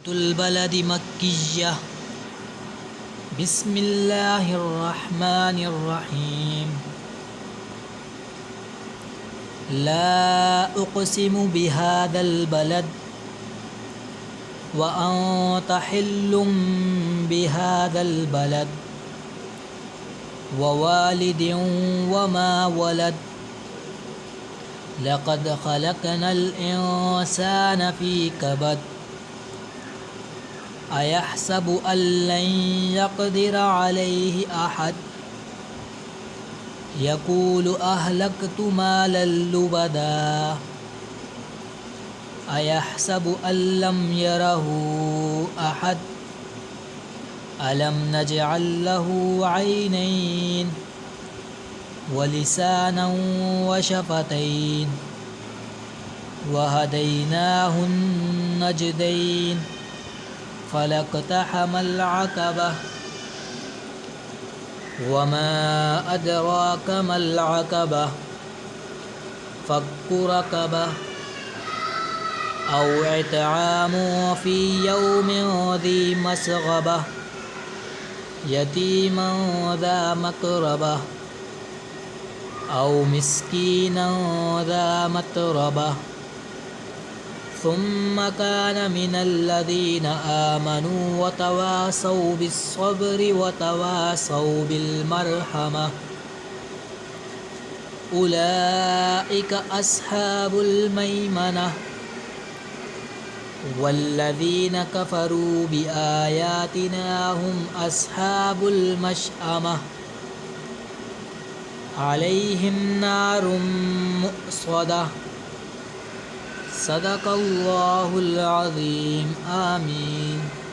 البلد مكية. بسم الله الرحمن الرحيم. لا أقسم بهذا البلد وأنت حل بهذا البلد ووالد وما ولد لقد خلقنا الإنسان في كبد أيحسب أن لن يقدر عليه أحد يقول أهلكت مالا لبدا أيحسب أن لم يره أحد ألم نجعل له عينين ولسانا وشفتين وهديناه النجدين فلاقتحم العقبة وما أدراك ما العقبة فك رقبة أو إطعام في يوم ذي مسغبة يتيما ذا مقربة أو مسكينا ذا متربة ثم كان من الذين آمنوا وتواصوا بالصبر وتواصوا بالمرحمة أولئك أصحاب الميمنة والذين كفروا بآياتنا هم أصحاب المشأمة عليهم نار مؤصدة صدق الله العظيم. آمين.